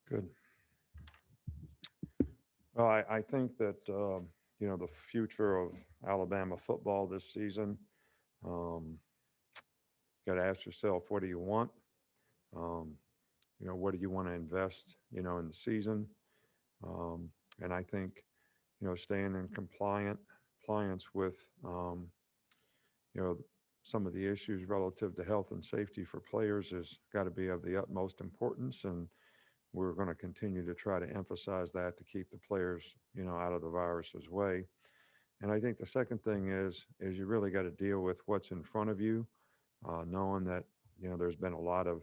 Good. Well, I think that the future of Alabama football this season. Um, you got to ask yourself, what do you want? Um, what do you want to invest? In the season. Um, and I think staying in compliance with you know some of the issues relative to health and safety for players has got to be of the utmost importance, and we're going to continue to try to emphasize that to keep the players out of the virus's way. And I think the second thing is you really got to deal with what's in front of you, knowing that there's been a lot of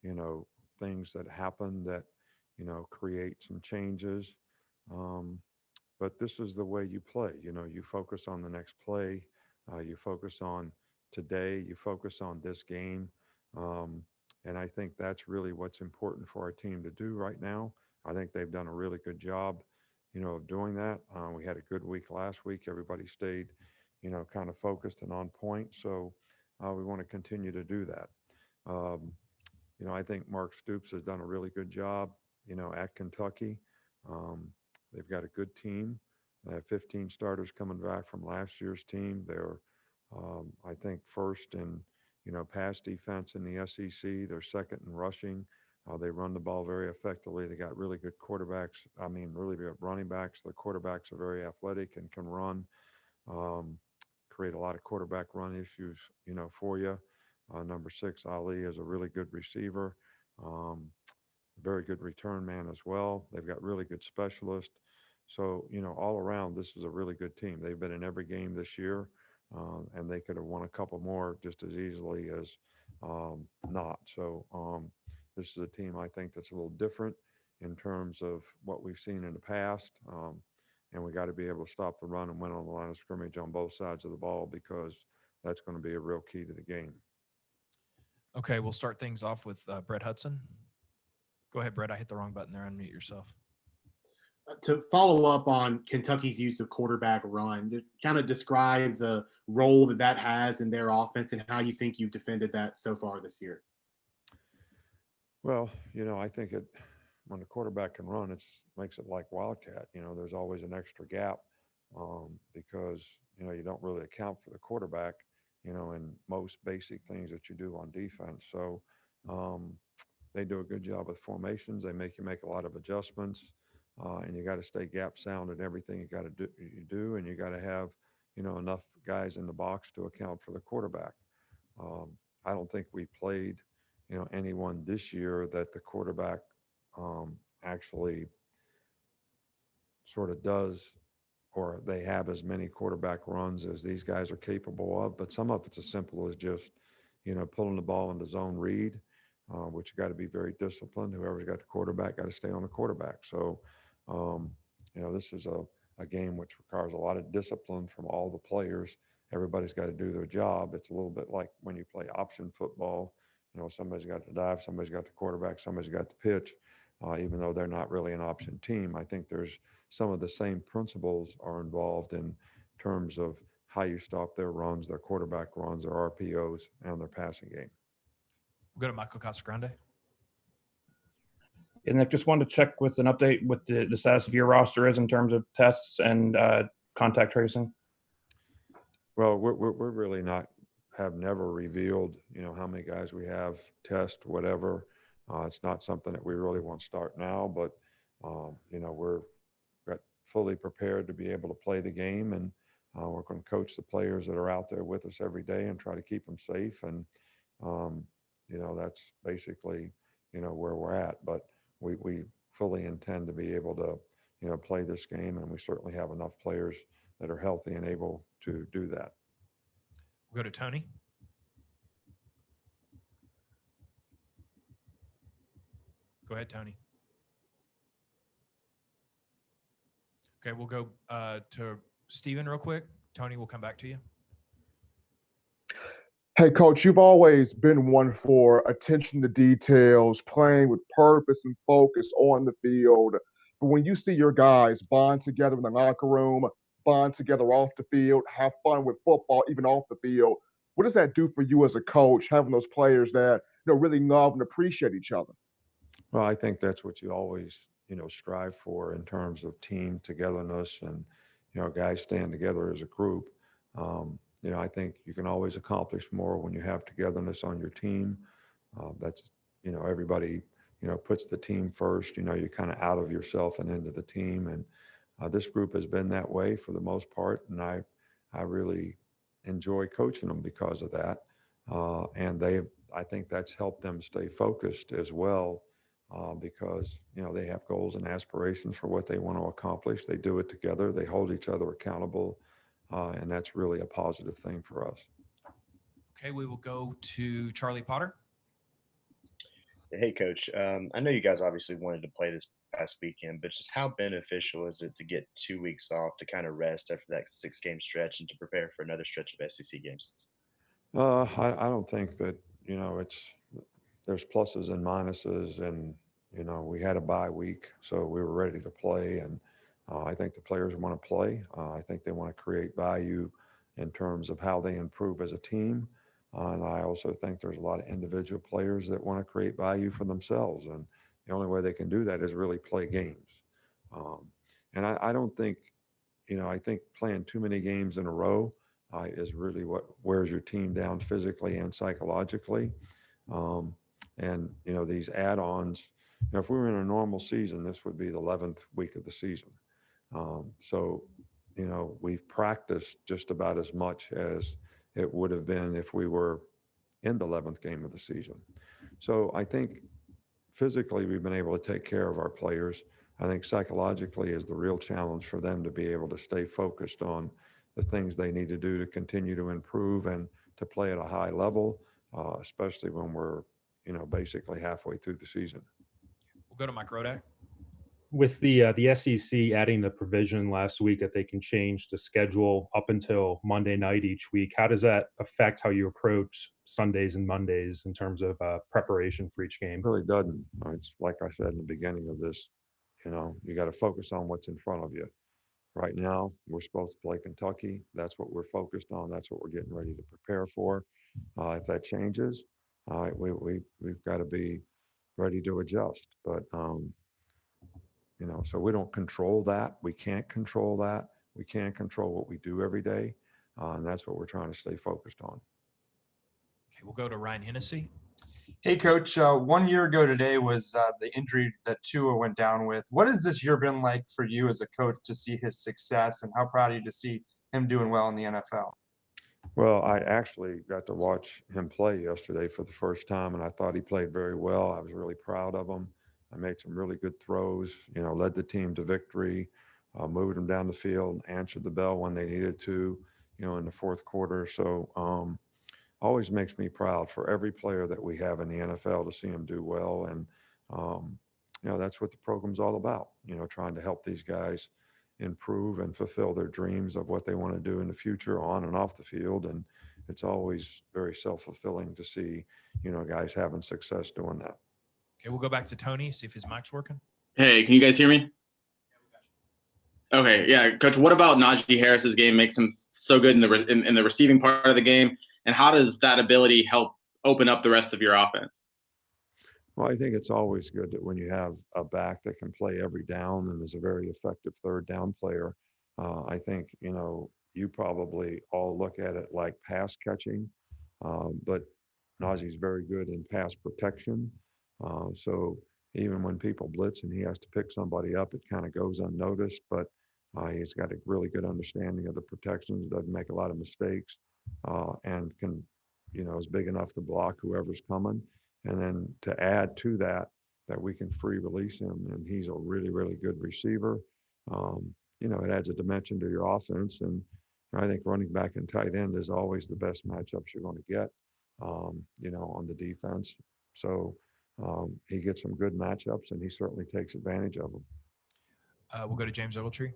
you know things that happen that create some changes. Um, but this is the way you play. You focus on the next play, you focus on today, you focus on this game. Um, and I think that's really what's important for our team to do right now. I think they've done a really good job, of doing that. We had a good week last week. Everybody stayed, kind of focused and on point. So we want to continue to do that. Um, I think Mark Stoops has done a really good job, at Kentucky. Um, they've got a good team. They have 15 starters coming back from last year's team. They're, I think, first in, pass defense in the SEC. They're second in rushing. They run the ball very effectively. They got really good quarterbacks. I mean, really good running backs. The quarterbacks are very athletic and can run. Um, Create a lot of quarterback run issues, for you. Number six, Ali, is a really good receiver, um, very good return man as well. They've got really good specialists. So, all around, this is a really good team. They've been in every game this year, and they could have won a couple more just as easily as not. So, this is a team I think that's a little different in terms of what we've seen in the past. And we got to be able to stop the run and win on the line of scrimmage on both sides of the ball because that's going to be a real key to the game. Okay, we'll start things off with Brett Hudson. Go ahead, Brett. I hit the wrong button there. Unmute yourself. To follow up on Kentucky's use of quarterback run, to kind of describe the role that has in their offense and how you think you've defended that so far this year. Well, I think when the quarterback can run, it makes it like Wildcat. There's always an extra gap because you don't really account for the quarterback, in most basic things that you do on defense. So um, they do a good job with formations. They make you make a lot of adjustments, and you got to stay gap sound in everything you do, and you got to have enough guys in the box to account for the quarterback. I don't think we played anyone this year that the quarterback actually sort of does, or they have as many quarterback runs as these guys are capable of. But some of it's as simple as just pulling the ball into zone read, which you got to be very disciplined. Whoever's got the quarterback got to stay on the quarterback. So um, this is a game which requires a lot of discipline from all the players. Everybody's got to do their job. It's a little bit like when you play option football. Somebody's got to dive, somebody's got the quarterback, somebody's got the pitch. Even though they're not really an option team, I think there's some of the same principles are involved in terms of how you stop their runs, their quarterback runs, their RPOs, and their passing game. We'll go to Michael Casagrande. And Nick, just wanted to check with an update with the status of your roster is in terms of tests and contact tracing. Well, we're really not have never revealed how many guys we have test whatever. It's not something that we really want to start now, but we're got fully prepared to be able to play the game, and we're going to coach the players that are out there with us every day and try to keep them safe. And um, that's basically where we're at. But we fully intend to be able to play this game, and we certainly have enough players that are healthy and able to do that. We'll go to Tony. Go ahead, Tony. Okay, we'll go to Steven real quick. Tony, we'll come back to you. Hey, coach, you've always been one for attention to details, playing with purpose and focus on the field. But when you see your guys bond together in the locker room, bond together off the field, have fun with football, even off the field, what does that do for you as a coach, having those players that really love and appreciate each other? Well, I think that's what you always, strive for in terms of team togetherness and, guys stand together as a group. I think you can always accomplish more when you have togetherness on your team. That's, everybody, puts the team first. You're kind of out of yourself and into the team. And this group has been that way for the most part. And I really enjoy coaching them because of that. And I think that's helped them stay focused as well, because they have goals and aspirations for what they want to accomplish. They do it together. They hold each other accountable, and that's really a positive thing for us. Okay, we will go to Charlie Potter. Hey, Coach. I know you guys obviously wanted to play this past weekend, but just how beneficial is it to get 2 weeks off to kind of rest after that 6-game stretch and to prepare for another stretch of SEC games? I don't think that there's pluses and minuses, and we had a bye week, so we were ready to play, and I think the players want to play. I think they want to create value in terms of how they improve as a team. And I also think there's a lot of individual players that want to create value for themselves. And the only way they can do that is really play games. Um, and I don't think, I think playing too many games in a row is really what wears your team down physically and psychologically. Um, and, these add-ons, if we were in a normal season, this would be the 11th week of the season. So, we've practiced just about as much as it would have been if we were in the 11th game of the season. So I think physically we've been able to take care of our players. I think psychologically is the real challenge for them to be able to stay focused on the things they need to do to continue to improve and to play at a high level, especially when we're, basically halfway through the season. We'll go to Mike Rodak. With the SEC adding the provision last week that they can change the schedule up until Monday night each week, how does that affect how you approach Sundays and Mondays in terms of preparation for each game? It really doesn't. It's like I said in the beginning of this, you got to focus on what's in front of you. Right now, we're supposed to play Kentucky. That's what we're focused on. That's what we're getting ready to prepare for. If that changes, we've got to be ready to adjust. But so we don't control that. We can't control that. We can't control what we do every day, and that's what we're trying to stay focused on. Okay, we'll go to Ryan Hennessy. Hey, Coach. 1 year ago today was the injury that Tua went down with. What has this year been like for you as a coach to see his success, and how proud are you to see him doing well in the NFL? Well, I actually got to watch him play yesterday for the first time, and I thought he played very well. I was really proud of him. I made some really good throws, led the team to victory, moved them down the field, answered the bell when they needed to, in the fourth quarter. So always makes me proud for every player that we have in the NFL to see him do well. And, that's what the program's all about, trying to help these guys improve and fulfill their dreams of what they want to do in the future on and off the field. And it's always very self-fulfilling to see, guys having success doing that. Okay, we'll go back to Tony, see if his mic's working. Hey, can you guys hear me? Okay, yeah, Coach. What about Najee Harris's game makes him so good in the receiving part of the game, and how does that ability help open up the rest of your offense? Well, I think it's always good that when you have a back that can play every down and is a very effective third down player, I think, you probably all look at it like pass catching, but Najee's very good in pass protection. So even when people blitz and he has to pick somebody up, it kind of goes unnoticed, but he's got a really good understanding of the protections, doesn't make a lot of mistakes, and can, is big enough to block whoever's coming. And then to add to that we can free release him, and he's a really, really good receiver. It adds a dimension to your offense. And I think running back and tight end is always the best matchups you're going to get, on the defense. So he gets some good matchups, and he certainly takes advantage of them. We'll go to James Ogletree.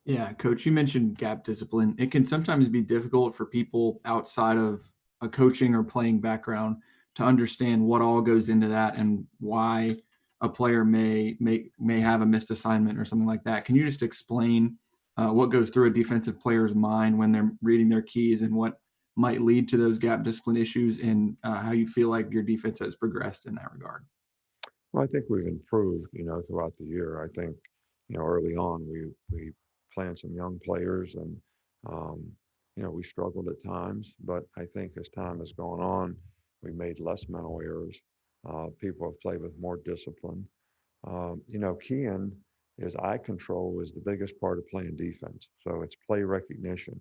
Yeah, Coach, you mentioned gap discipline. It can sometimes be difficult for people outside of a coaching or playing background to understand what all goes into that and why a player may have a missed assignment or something like that. Can you just explain what goes through a defensive player's mind when they're reading their keys and what might lead to those gap discipline issues, and how you feel like your defense has progressed in that regard? Well, I think we've improved, throughout the year. I think, early on we planned some young players and, we struggled at times, but I think as time has gone on, we made less mental errors. People have played with more discipline. Keying is eye control is the biggest part of playing defense. So it's play recognition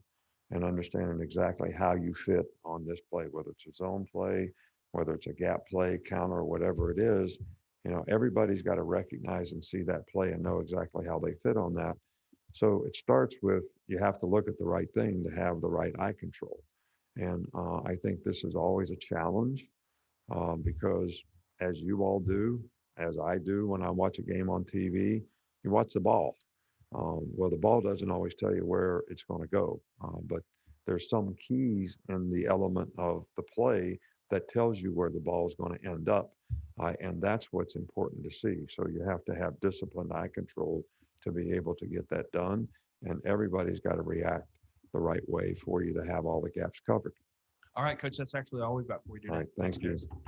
and understanding exactly how you fit on this play, whether it's a zone play, whether it's a gap play, counter, whatever it is. Everybody's got to recognize and see that play and know exactly how they fit on that. So it starts with you have to look at the right thing to have the right eye control. And I think this is always a challenge because as you all do, as I do when I watch a game on TV, you watch the ball. Well, the ball doesn't always tell you where it's going to go, but there's some keys in the element of the play that tells you where the ball is going to end up. And that's what's important to see. So you have to have disciplined eye control to be able to get that done. And everybody's got to react the right way for you to have all the gaps covered. All right, Coach, that's actually all we've got for you today. All right, thanks, guys.